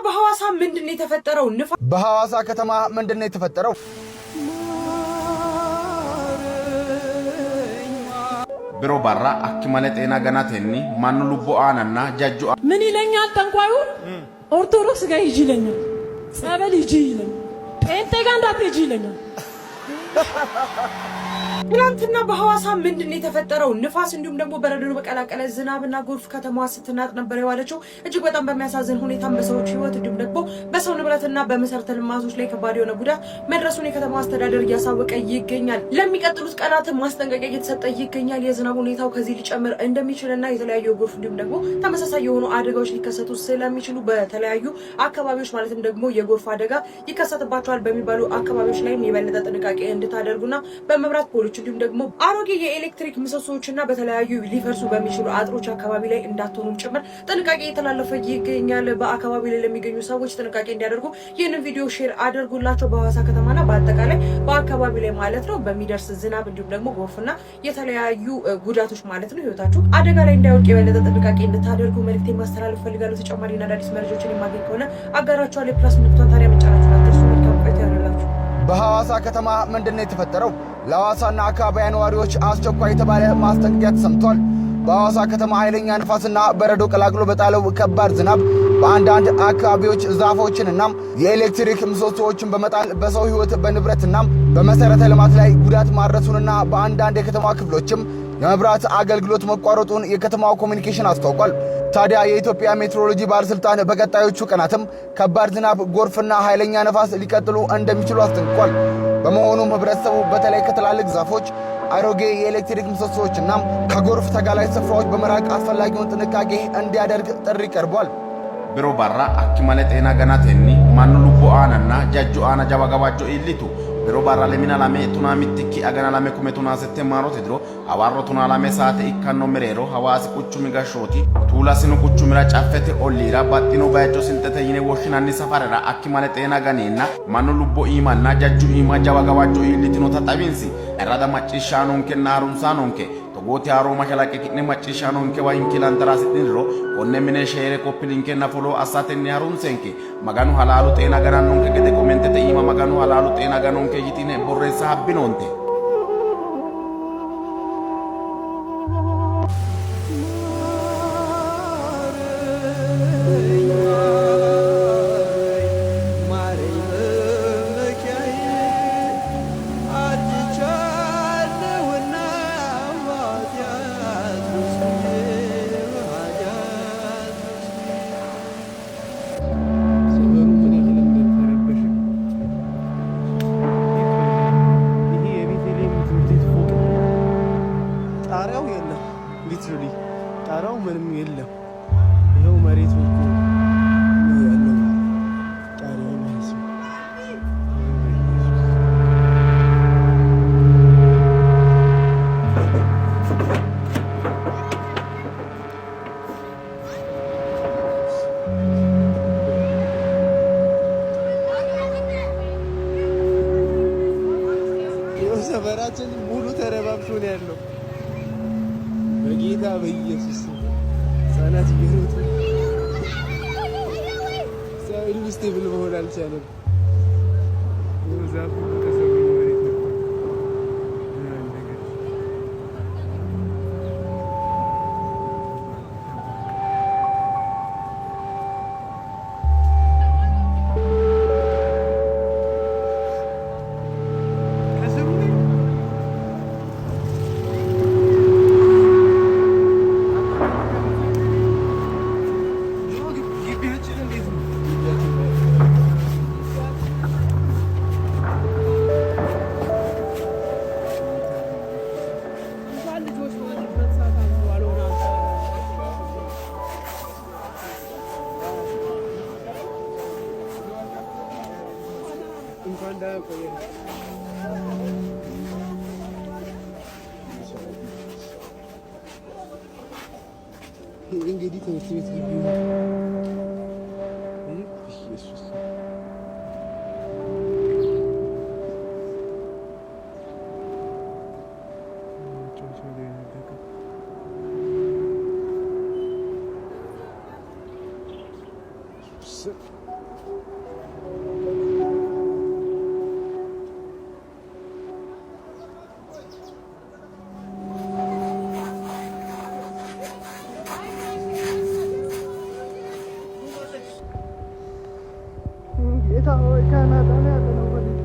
በሐዋሳ ምንድነው የተፈጠረው? በሐዋሳ ከተማ ምንድነው የተፈጠረው? ብሮ ባራ አክማለ ጤና ገናቴኒ ማኑ ልቦ አናና ጃጁ ምን ይለኛል? ጠንቋዩ ኦርቶዶክስ ጋር ሂጂ ይለኛል፣ ጸበል ሂጂ ይለኛል፣ ጴንጤ ጋር እንዳትሄጂ ይለኛል። ትናንትና በሐዋሳ ምንድነው የተፈጠረው? ንፋስ እንዲሁም ደግሞ በረዶ በቀላቀለ ዝናብና ጎርፍ ከተማዋ ስትናጥ ነበር የዋለችው። እጅግ በጣም በሚያሳዝን ሁኔታ በሰዎች ህይወት እንዲሁም ደግሞ በሰው ንብረትና በመሰረተ ልማቶች ላይ ከባድ የሆነ ጉዳት መድረሱን የከተማዋ አስተዳደር እያሳወቀ ይገኛል። ለሚቀጥሉት ቀናት ማስጠንቀቂያ እየተሰጠ ይገኛል። የዝናብ ሁኔታው ከዚህ ሊጨምር እንደሚችልና የተለያዩ ጎርፍ እንዲሁም ደግሞ ተመሳሳይ የሆኑ አደጋዎች ሊከሰቱ ስለሚችሉ በተለያዩ አካባቢዎች ማለትም ደግሞ የጎርፍ አደጋ ይከሰትባቸዋል በሚባሉ አካባቢዎች ላይም የበለጠ ጥንቃቄ እንድታደርጉና በመብራት ፖሎች እንዲሁም ደግሞ አሮጌ የኤሌክትሪክ ምሰሶዎችና በተለያዩ ሊፈርሱ በሚችሉ አጥሮች አካባቢ ላይ እንዳትሆኑም ጭምር ጥንቃቄ እየተላለፈ ይገኛል። በአካባቢ ላይ ለሚገኙ ሰዎች ጥንቃቄ እንዲያደርጉ ይህንን ቪዲዮ ሼር አድርጉላቸው። በሐዋሳ ከተማና በአጠቃላይ በአካባቢ ላይ ማለት ነው በሚደርስ ዝናብ እንዲሁም ደግሞ ጎርፍና የተለያዩ ጉዳቶች ማለት ነው ህይወታችሁ አደጋ ላይ እንዳይወድቅ የበለጠ ጥንቃቄ እንድታደርጉ መልእክቴ ማስተላለፍ ፈልጋለሁ። ተጨማሪና አዳዲስ መረጃዎችን የማገኝ ከሆነ አጋራችኋለሁ። ፕላስ ምልክቷን ታዲያ መጫናችሁን አትርሱ። መልካም ቆይታ ይሁንላችሁ። በሐዋሳ ከተማ ምንድነው የተፈጠረው? ለሐዋሳና አካባቢያ ነዋሪዎች አስቸኳይ የተባለ ማስጠንቀቂያ ተሰምቷል። በሐዋሳ ከተማ ኃይለኛ ንፋስና በረዶ ቀላቅሎ በጣለው ከባድ ዝናብ በአንዳንድ አካባቢዎች ዛፎችንና የኤሌክትሪክ ምሰሶዎችን በመጣል በሰው ህይወት በንብረትና በመሰረተ ልማት ላይ ጉዳት ማድረሱንና በአንዳንድ የከተማ ክፍሎችም የመብራት አገልግሎት መቋረጡን የከተማው ኮሙኒኬሽን አስታውቋል። ታዲያ የኢትዮጵያ ሜትሮሎጂ ባለስልጣን በቀጣዮቹ ቀናትም ከባድ ዝናብ፣ ጎርፍና ኃይለኛ ነፋስ ሊቀጥሉ እንደሚችሉ አስጠንቅቋል። በመሆኑም ህብረተሰቡ በተለይ ከትላልቅ ዛፎች፣ አሮጌ የኤሌክትሪክ ምሰሶዎችና ከጎርፍ ተጋላጭ ስፍራዎች በመራቅ አስፈላጊውን ጥንቃቄ እንዲያደርግ ጥሪ ቀርቧል። ብሮ ባራ አክማለ ጤና ገናቴኒ ማኑ ልቦ አናና ጃጁ አና ጃባጋባጆ ኢሊቱ ብሮ ባራ ለሚና ላሜ ቱና ሚትኪ አገና ላሜ ኩሜቱና ሰተ ማሮት ድሮ አዋሮ ቱና ላሜ ሰዓት ኢካኖ ምሬሮ ሐዋሲ ቁቹ ሚጋሾቲ ቱላ ሲኑ ቁቹ ምራ ጫፈቴ ኦሊራ ባጢኖ ባጆ ሲንተተ ይኔ ወሽናኒ ሰፋረራ አክማለ ጤና ገኔና ማኑ ልቦ ኢማና ጃጁ ኢማ ጃባጋባጆ ኢሊቲኖ ተጣቢንሲ እራዳ ማጭሻኖን ከናሩንሳኖን ከ Togooti haroo mashalaqe kitne macciishano nke wa inkilan tarasitniro konne mine shere koppilinke na folo asatenni harunsenke maganu halalu teena garanonke gede komentete ima maganu halalu teena ganonke yitine borreessa habbinonte ጣራው ምንም የለም። ይሄው መሬት ወጥቶ ያለው ጣሪያው ማለት ነው። ይሄው ሰፈራችን ሙሉ ተረባብሾ ነው ያለው። በጌታ በኢየሱስ ህፃናት እየሮጡ ሰው ኢንስቴብል መሆን አልቻለም። ዛፉ ተሰብሮ መሬት ነበር። እንግዲህ ትምህርት ቤት ግቢ ኢየሱስ So ጌታ ሆይ ካናዳ ነው ያለነው ማለት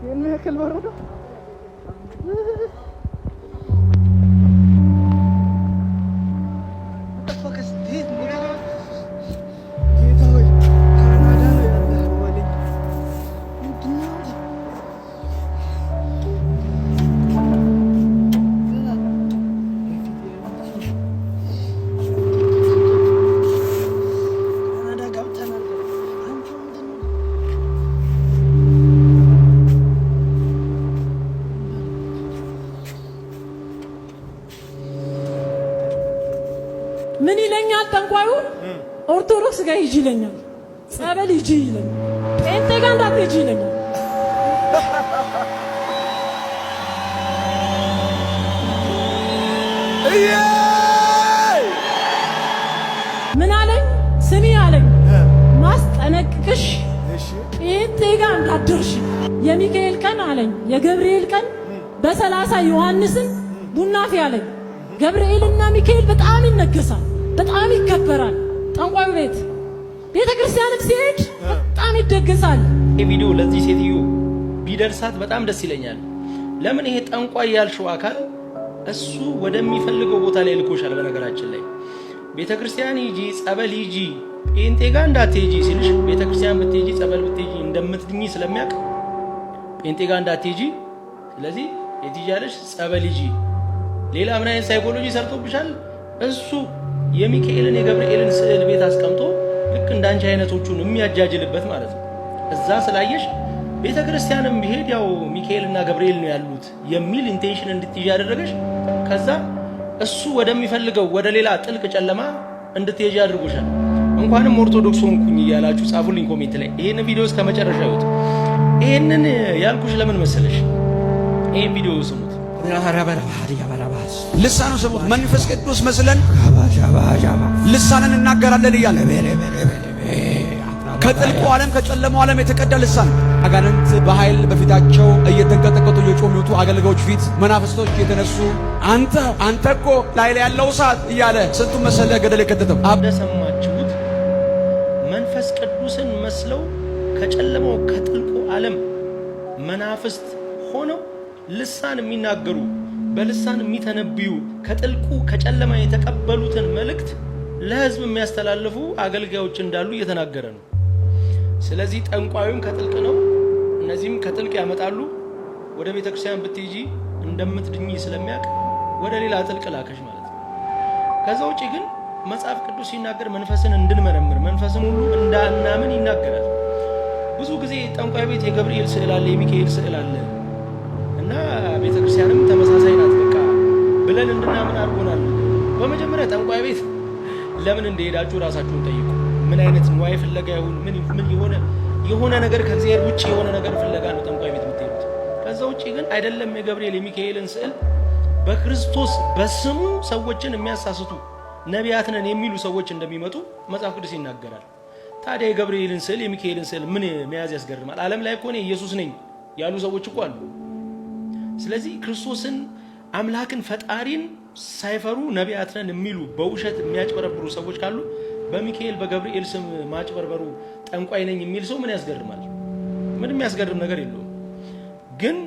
የሚያክል በረዶ ምን ይለኛል ጠንቋዩ? ኦርቶዶክስ ጋር ሂጂ ይለኛል። ጸበል ሂጂ ይለኛል። ጴንጤ ጋር እንዳትሄጂ ይለኛል። ምን አለኝ? ስሚ አለኝ፣ ማስጠነቅቅሽ ጴንጤ ጋር እንዳትደርሺ። የሚካኤል ቀን አለኝ፣ የገብርኤል ቀን በ30 ዮሐንስን ቡናፊ አለኝ። ገብርኤልና ሚካኤል በጣም ይነገሳል፣ በጣም ይከበራል። ጠንቋዩ ቤት ቤተ ክርስቲያንም ሲሄድ በጣም ይደገሳል። ይሄ ቪዲዮ ለዚህ ሴትዮ ቢደርሳት በጣም ደስ ይለኛል። ለምን ይሄ ጠንቋይ ያልሽው አካል እሱ ወደሚፈልገው ቦታ ላይ ልኮሻል። በነገራችን ላይ ቤተ ክርስቲያን ሂጂ፣ ጸበል ሂጂ፣ ጴንጤ ጋር እንዳትሄጂ ሲልሽ ቤተ ክርስቲያን ብትሄጂ፣ ጸበል ብትሄጂ እንደምትድኚ ስለሚያውቅ ጴንጤ ጋር እንዳትሄጂ፣ ስለዚህ የትያለሽ ጸበል ሂጂ። ሌላ ምን አይነት ሳይኮሎጂ ሰርቶብሻል? እሱ የሚካኤልን የገብርኤልን ስዕል ቤት አስቀምጦ ልክ እንዳንቺ አይነቶቹን የሚያጃጅልበት ማለት ነው። እዛ ስላየሽ ቤተ ክርስቲያንም ቢሄድ ያው ሚካኤልና ገብርኤል ነው ያሉት የሚል ኢንቴንሽን እንድትይዥ ያደረገሽ። ከዛ እሱ ወደሚፈልገው ወደ ሌላ ጥልቅ ጨለማ እንድትሄጂ አድርጎሻል። እንኳንም ኦርቶዶክስ ሆንኩኝ እያላችሁ ጻፉልኝ ኮሜንት ላይ። ይሄን ቪዲዮ እስከ መጨረሻ ይዩት። ይሄንን ያልኩሽ ለምን መሰለሽ? ይሄን ቪዲዮ ስሙት። ልሳኑ ስሙት። መንፈስ ቅዱስ መስለን ልሳንን እናገራለን እያለ ከጥልቁ ዓለም ከጨለማው ዓለም የተቀዳ ልሳን አጋንንት በኃይል በፊታቸው እየተንቀጠቀጡ እየጮሚቱ አገልጋዮች ፊት መናፍስቶች እየተነሱ አንተ እኮ ላይ ያለው እሳት እያለ ስንቱ መሰለ ገደል የከተተው። እንደሰማችሁት መንፈስ ቅዱስን መስለው ከጨለማው ከጥልቁ ዓለም መናፍስት ሆነው ልሳን የሚናገሩ በልሳን የሚተነብዩ ከጥልቁ ከጨለማ የተቀበሉትን መልእክት ለሕዝብ የሚያስተላልፉ አገልጋዮች እንዳሉ እየተናገረ ነው። ስለዚህ ጠንቋዩም ከጥልቅ ነው፣ እነዚህም ከጥልቅ ያመጣሉ። ወደ ቤተ ክርስቲያን ብትሄጂ እንደምትድኚ ስለሚያውቅ ወደ ሌላ ጥልቅ ላከሽ ማለት ነው። ከዛ ውጪ ግን መጽሐፍ ቅዱስ ሲናገር መንፈስን እንድንመረምር መንፈስን ሁሉ እንዳናምን ይናገራል። ብዙ ጊዜ ጠንቋይ ቤት የገብርኤል ስዕል አለ፣ የሚካኤል ስዕል አለ እና ቤተ ክርስቲያንም ተመሳሳይ ናት በቃ ብለን እንድናምን አድርጎናል። በመጀመሪያ ጠንቋይ ቤት ለምን እንደሄዳችሁ ራሳችሁን ጠይቁ። ምን አይነት ንዋይ ፍለጋ ይሁን ምን የሆነ ነገር ከእግዚአብሔር ውጭ የሆነ ነገር ፍለጋ ነው ጠንቋይ ቤት የምትሄዱት። ከዛ ውጭ ግን አይደለም የገብርኤል የሚካኤልን ስዕል በክርስቶስ በስሙ ሰዎችን የሚያሳስቱ ነቢያት ነን የሚሉ ሰዎች እንደሚመጡ መጽሐፍ ቅዱስ ይናገራል። ታዲያ የገብርኤልን ስዕል የሚካኤልን ስዕል ምን መያዝ ያስገርማል? ዓለም ላይ እኮ እኔ ኢየሱስ ነኝ ያሉ ሰዎች እኮ አሉ። ስለዚህ ክርስቶስን አምላክን ፈጣሪን ሳይፈሩ ነቢያት ነን የሚሉ በውሸት የሚያጭበረብሩ ሰዎች ካሉ በሚካኤል በገብርኤል ስም ማጭበርበሩ ጠንቋይ ነኝ የሚል ሰው ምን ያስገርማል? ምንም ያስገርም ነገር የለውም። ግን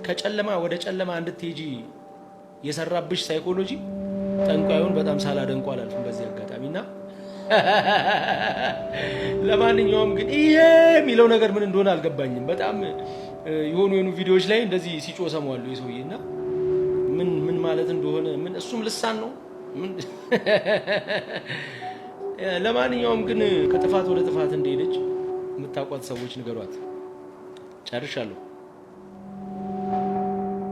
ከጨለማ ወደ ጨለማ እንድትሄጂ የሰራብሽ ሳይኮሎጂ ጠንቋዩን በጣም ሳላደንቁ አላልፍም በዚህ አጋጣሚና ለማንኛውም ግን ይሄ የሚለው ነገር ምን እንደሆነ አልገባኝም። በጣም የሆኑ ቪዲዮዎች ላይ እንደዚህ ሲጮህ ሰማዋለሁ የሰውዬና ምን ማለት እንደሆነ ምን እሱም ልሳን ነው ምን ለማንኛውም ግን ከጥፋት ወደ ጥፋት እንደሄደች የምታውቋት ሰዎች ንገሯት። ጨርሻለሁ።